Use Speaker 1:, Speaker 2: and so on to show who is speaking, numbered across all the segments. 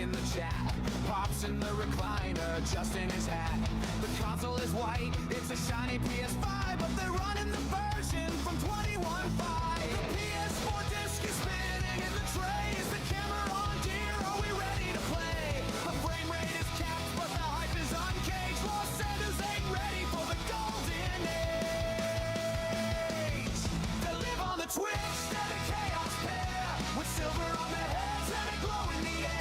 Speaker 1: in the chat. Pops in the recliner, adjusting his hat. The console is white, it's a shiny PS5, but they're running the version from 21.5. The PS4 disc is spinning in the tray. Is the camera on, dear? Are we ready to play? The frame rate is capped, but the hype is uncaged. Los Santos ain't ready for the golden age. They live on the Twitch, they're the chaos pair, with silver on their heads and a glow in the air.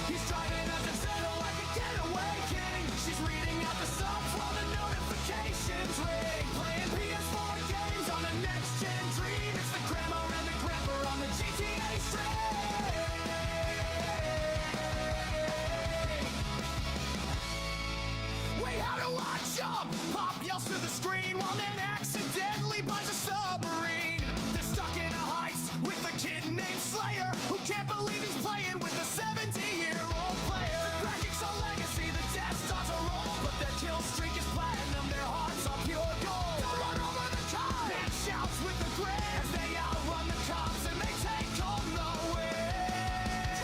Speaker 1: He's driving us to settle like a getaway king. She's reading out the subs while the notifications ring. Playing PS4 games on a next-gen dream. It's the grandma and the grandpa on the GTA string. Wait, how do I jump? Pop yells through the screen while then accidentally buys a submarine. They're stuck in a heist with a kid named Slayer, who can't believe he's playing with a 70-year-old player. The graphics are legacy, the death stars are roll, but their kill streak is platinum, their hearts are pure gold. They'll run over the car and shouts with the grin as they outrun the cops and they take home the win.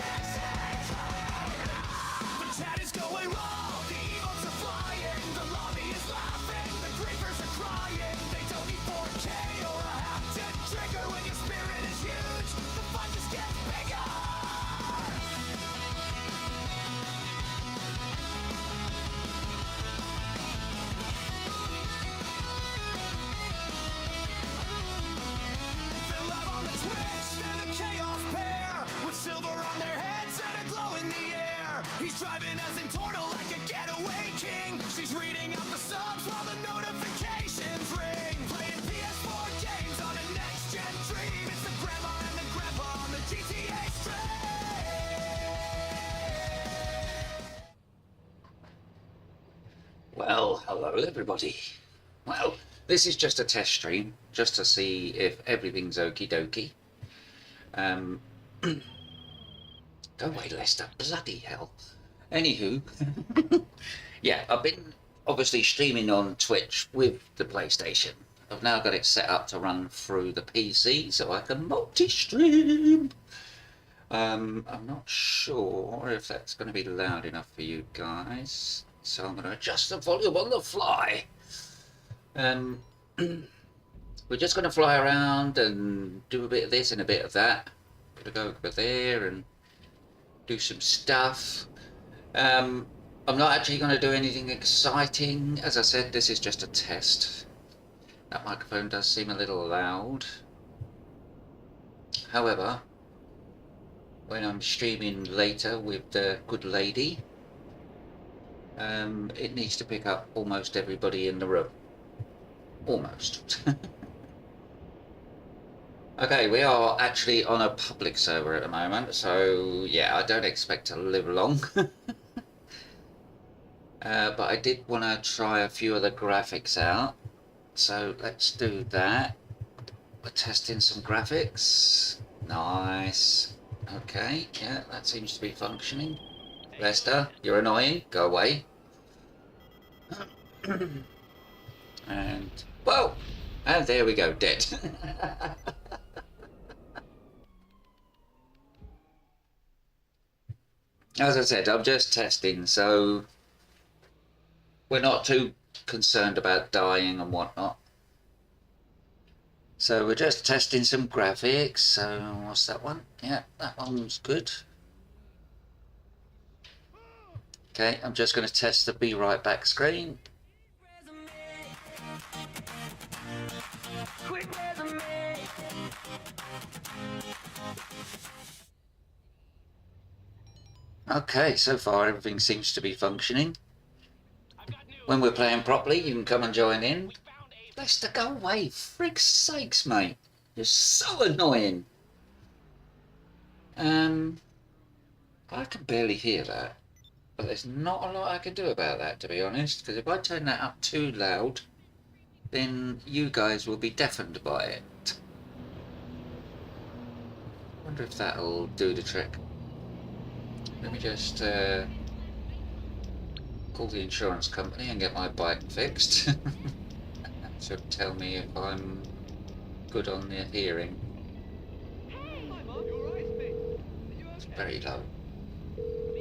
Speaker 1: The chat is going wrong, the emotes are flying, the lobby is laughing, the grievers are crying. They don't need 4K or a haptic trigger when your spirit is huge. The fun just gets bigger. They love on the Twitch, they're the chaos pair, with silver on their heads and a glow in the air. He's driving us in Tortle like a getaway king. She's reading out the subs while the notifications ring. Playing PS4 games on a next-gen dream. It's the grandma and the grandpa on the GTA string.
Speaker 2: Well, hello everybody. Well, this is just a test stream, just to see if everything's okie dokie. Go away, Lester. Bloody hell. Anywho, yeah, I've been obviously streaming on Twitch with the PlayStation. I've now got it set up to run through the PC so I can multi-stream. I'm not sure if that's going to be loud enough for you guys, so I'm going to adjust the volume on the fly. We're just going to fly around and do a bit of this and a bit of that. Gonna go over there and do some stuff. I'm not actually going to do anything exciting. As I said, this is just a test. That microphone does seem a little loud. However, when I'm streaming later with the good lady, it needs to pick up almost everybody in the room. Almost. Okay, we are actually on a public server at the moment, so yeah, I don't expect to live long. But I did want to try a few of the graphics out, so let's do that. We're testing some graphics. Nice. Okay, yeah, that seems to be functioning. Lester, you're annoying. Go away. And, whoa! And there we go, dead. As I said, I'm just testing, so we're not too concerned about dying and whatnot. So we're just testing some graphics. So what's that one? Yeah, that one's good. Okay, I'm just going to test the Be Right Back screen. Okay, so far everything seems to be functioning. When we're playing properly, you can come and join in. Lester, go away. Frig's sakes, mate. You're so annoying. I can barely hear that. But there's not a lot I can do about that, to be honest. Because if I turn that up too loud, then you guys will be deafened by it. Wonder if that'll do the trick. Let me just call the insurance company and get my bike fixed. Should tell me if I'm good on the hearing. It's very low.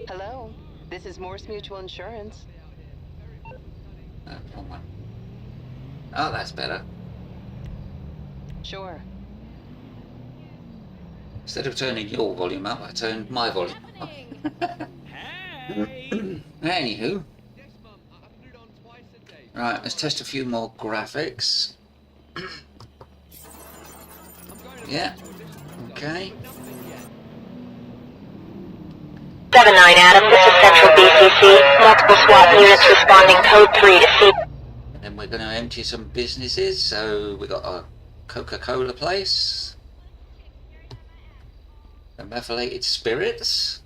Speaker 3: Hello, this is Morse Mutual Insurance.
Speaker 2: Wrong one. Oh, that's better.
Speaker 3: Sure.
Speaker 2: Instead of turning your volume up, I turned my volume up. Anywho. Right, let's test a few more graphics. Yeah. Okay.
Speaker 4: 7-9 Adam, this is Central BCC. Multiple SWAT units responding code 3 to C.
Speaker 2: And then we're going to empty some businesses. So we got a Coca-Cola place, a methylated spirits,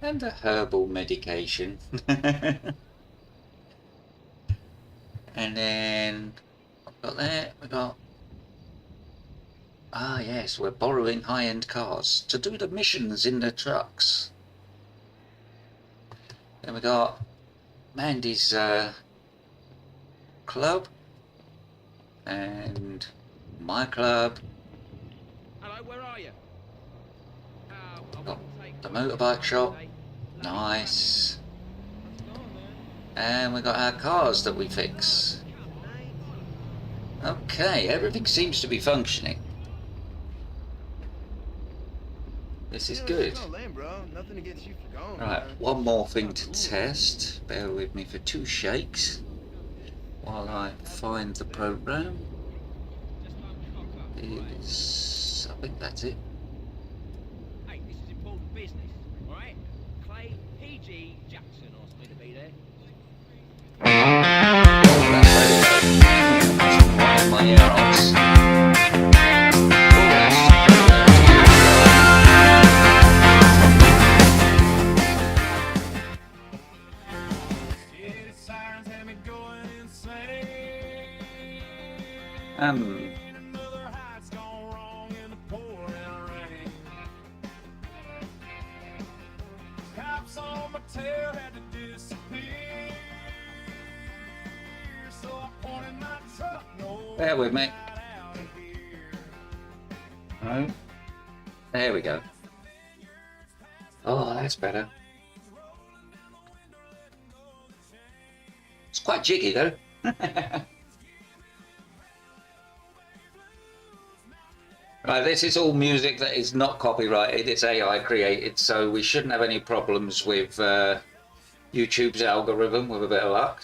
Speaker 2: and a herbal medication. And then what got there? We got, ah yes, we're borrowing high-end cars to do the missions in the trucks. Then we got Mandy's club and my club.
Speaker 5: Hello, where are you?
Speaker 2: Got the motorbike shop. Nice. And we got our cars that we fix. Okay, everything seems to be functioning. This is good. Right, one more thing to test. Bear with me for 2 shakes while I find the program. I think that's it.
Speaker 5: Hey, this is important business, alright? Clay P.G. Jackson asked me to be there.
Speaker 2: My earrings. Bear with me. No. There we go. Oh, that's better. It's quite jiggy though. Right, this is all music that is not copyrighted, it's AI created, so we shouldn't have any problems with YouTube's algorithm with a bit of luck.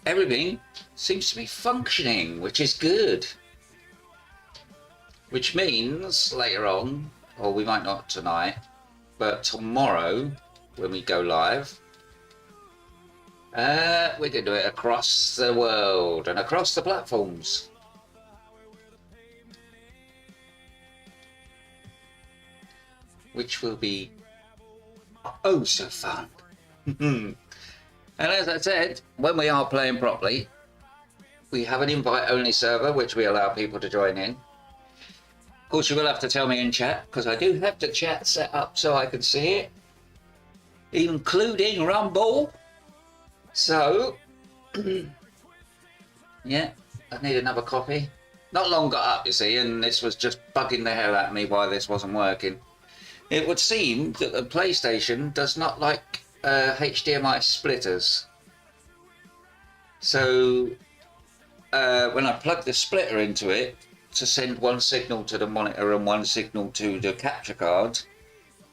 Speaker 2: Everything seems to be functioning, which is good. Which means later on, or we might not tonight, but tomorrow when we go live, we can do it across the world and across the platforms. Which will be oh so fun. And as I said, when we are playing properly, we have an invite-only server which we allow people to join in. Of course, you will have to tell me in chat, because I do have the chat set up so I can see it, including Rumble. So, yeah, I need another copy. Not long got up, you see, and this was just bugging the hell out of me why this wasn't working. It would seem that the PlayStation does not like HDMI splitters. So when I plug the splitter into it to send one signal to the monitor and one signal to the capture card,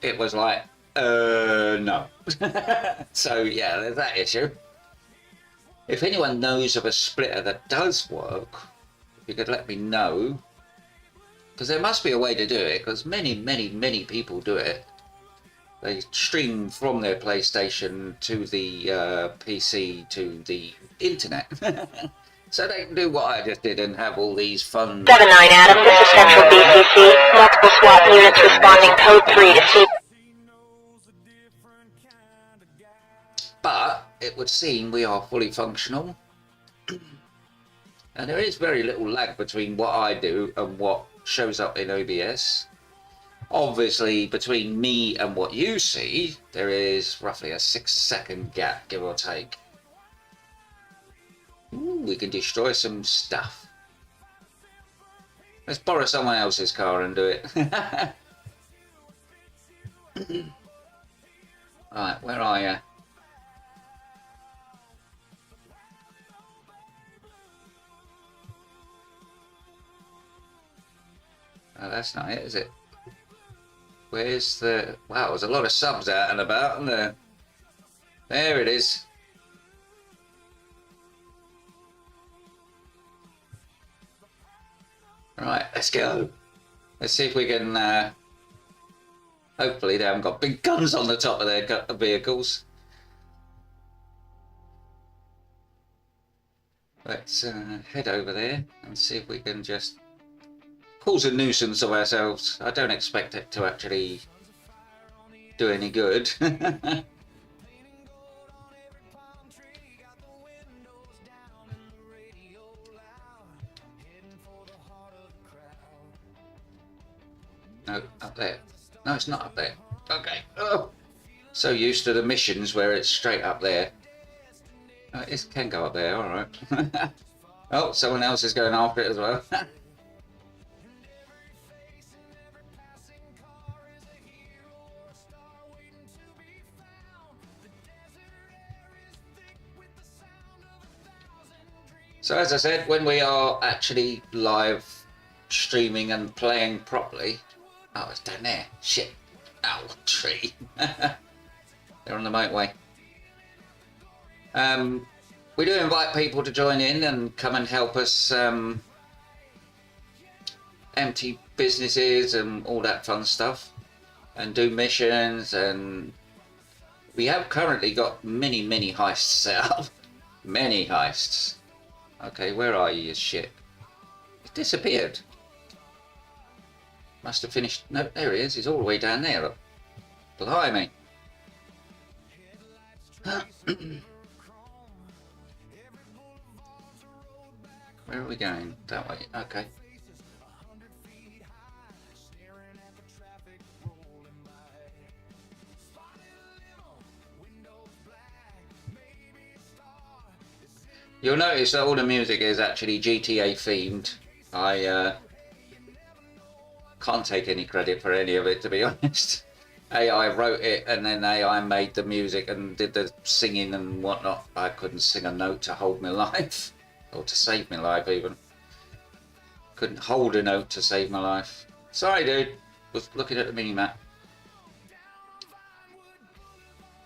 Speaker 2: it was like, no. So yeah, there's that issue. If anyone knows of a splitter that does work, if you could let me know, because there must be a way to do it, because many people do it. They stream from their PlayStation to the PC to the internet. So they can do what I just did and have all these fun...
Speaker 4: 7-9 Adam, this is Central BCC. Multiple SWAT units responding code 3 to C.
Speaker 2: But it would seem we are fully functional. And there is very little lag between what I do and what shows up in OBS. Obviously, between me and what you see, there is roughly a 6-second gap, give or take. Ooh, we can destroy some stuff. Let's borrow someone else's car and do it. Right, where are you? Oh, that's not it, is it? Where's the... Wow, there's a lot of subs out and about, and there it is. Right, let's go. Let's see if we can... hopefully they haven't got big guns on the top of their vehicles. Let's head over there and see if we can just cause a nuisance of ourselves. I don't expect it to actually do any good. No, up there. No, it's not up there. Okay. Oh, so used to the missions where it's straight up there. Oh, it can go up there, alright. Oh, someone else is going after it as well. So as I said, when we are actually live streaming and playing properly... Oh, it's down there. Shit. Ow, tree. They're on the motorway. We do invite people to join in and come and help us empty businesses and all that fun stuff, and do missions, and we have currently got many heists set up. Many heists. Okay, where are you, shit? It's disappeared. Must have finished. No, there he is. He's all the way down there. Look. Blimey. Where are we going? That way. Okay. You'll notice that all the music is actually GTA themed. I can't take any credit for any of it, to be honest. AI wrote it and then AI made the music and did the singing and whatnot. I couldn't sing a note to hold my life, or to save my life even. Couldn't hold a note to save my life. Sorry dude, was looking at the mini-map.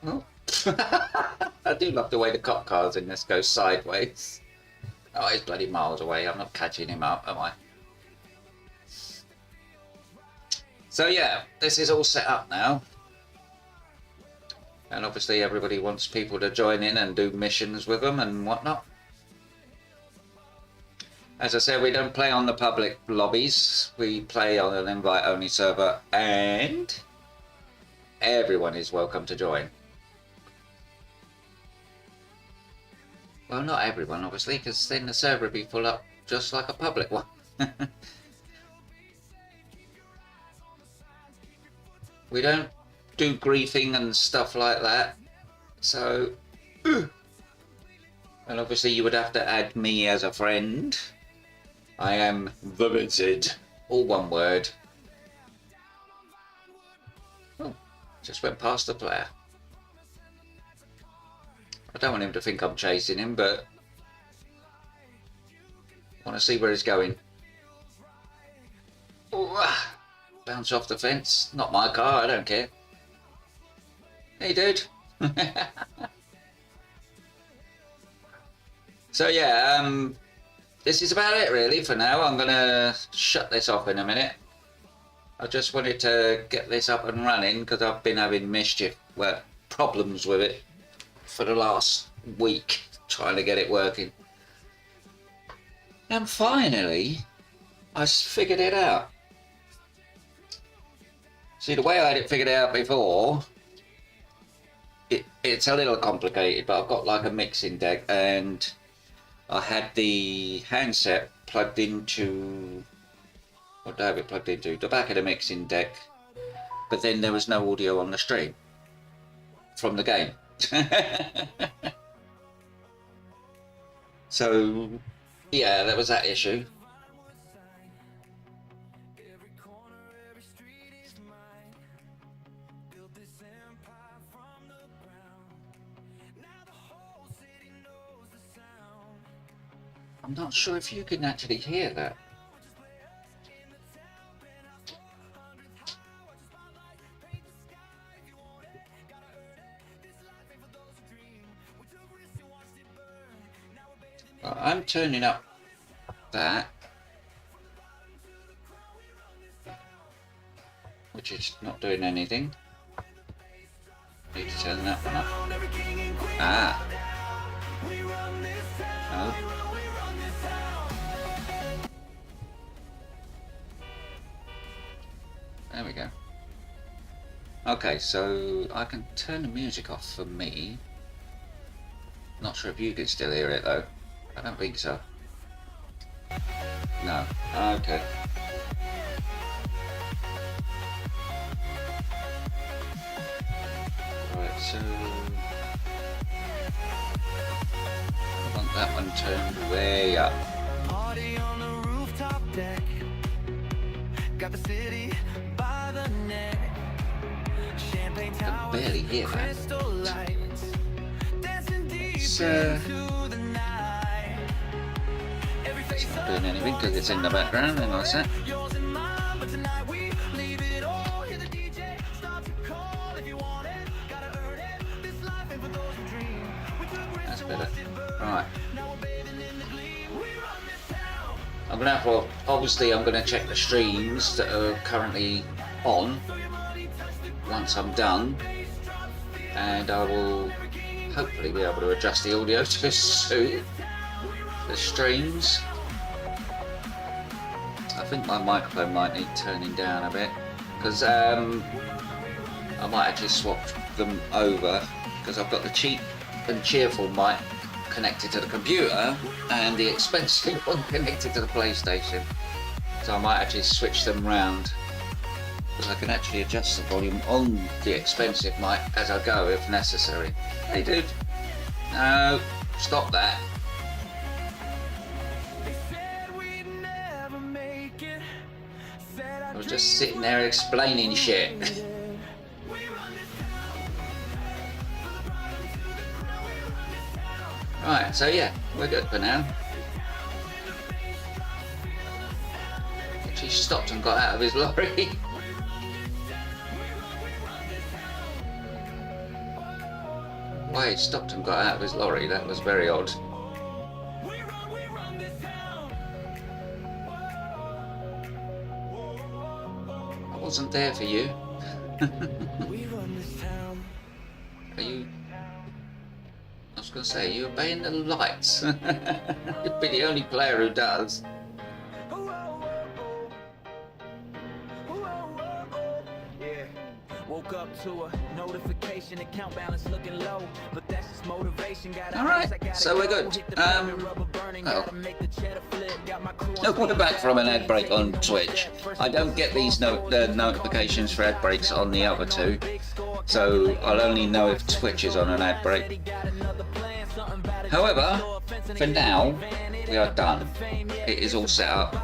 Speaker 2: Oh. I do love the way the cop cars in this go sideways. Oh, he's bloody miles away. I'm not catching him up, am I? So yeah, this is all set up now. And obviously everybody wants people to join in and do missions with them and whatnot. As I said, we don't play on the public lobbies. We play on an invite-only server, and everyone is welcome to join. Well, not everyone, obviously, because then the server would be full up just like a public one. We don't do griefing and stuff like that. So, and obviously you would have to add me as a friend. I am the Wizard, all one word. Oh, just went past the player. I don't want him to think I'm chasing him, but I want to see where he's going. Ooh, bounce off the fence. Not my car, I don't care. Hey, dude. So yeah, this is about it really for now. I'm gonna shut this off in a minute. I just wanted to get this up and running because I've been having problems with it for the last week, trying to get it working. And finally, I figured it out. See, the way I had it figured out before, it's a little complicated, but I've got like a mixing deck, and I had the handset plugged into, what do I have it plugged into? The back of the mixing deck, but then there was no audio on the stream from the game. So yeah, there was that issue. I'm not sure if you can actually hear that. I'm turning up that, which is not doing anything. Need to turn that one up. Ah. No. There we go. Okay, so I can turn the music off for me. Not sure if you can still hear it though. I don't think so. No. Okay. Right, so I want that one turned way up.
Speaker 1: Party on the rooftop deck. Got the city by the neck. Champagne
Speaker 2: I can
Speaker 1: towers,
Speaker 2: barely hear that.
Speaker 1: crystal lights. Dancing deep
Speaker 2: It's,
Speaker 1: into the night. Every
Speaker 2: It's
Speaker 1: face
Speaker 2: not doing anything because it's in the background, and that's it.
Speaker 1: yours and mine, but tonight we leave it all. Hear the DJ start to call if you want it. Gotta earn it. This life ain't for those who dream. We took risks
Speaker 2: That's
Speaker 1: and
Speaker 2: better.
Speaker 1: watched it burn.
Speaker 2: Right.
Speaker 1: Now we're bathing in the gleam. We run this town.
Speaker 2: I'm gonna have to, obviously I'm gonna check the streams that are currently on once I'm done, and I will hopefully be able to adjust the audio to suit the streams. I think my microphone might need turning down a bit, because I might actually swap them over, because I've got the cheap and cheerful mic connected to the computer and the expensive one connected to the PlayStation. So I might actually switch them round, because I can actually adjust the volume on the expensive mic as I go if necessary. Hey dude, no, stop that. I was just sitting there explaining shit. Right, so yeah, we're good for now. Actually stopped and got out of his lorry. Why he stopped and got out of his lorry, that was very odd. I wasn't there for you. Are you... I was going to say, are you obeying the lights? You'd be the only player who does.
Speaker 1: Woke up to a notification, account balance looking low, but that's just motivation.
Speaker 2: All right, so we're good. We're back from an ad break on Twitch. I don't get these notifications for ad breaks on the other two, so I'll only know if Twitch is on an ad break. However, for now, we are done. It is all set up.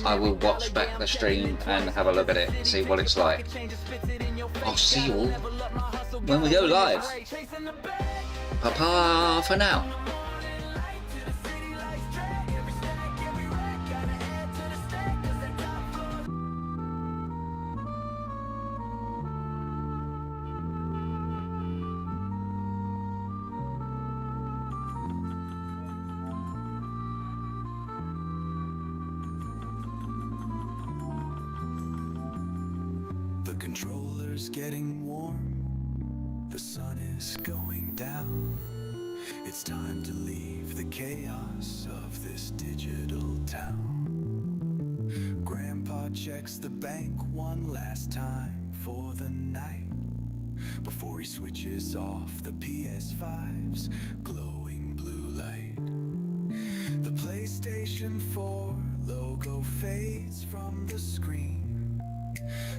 Speaker 2: I will watch back the stream and have a look at it and see what it's like. I'll see you all when we go live. Pa-pa for now.
Speaker 1: The controller's getting warm. The sun is going down. It's time to leave the chaos of this digital town. Grandpa checks the bank one last time for the night before he switches off the PS5's glowing blue light. The PlayStation 4 logo fades from the screen.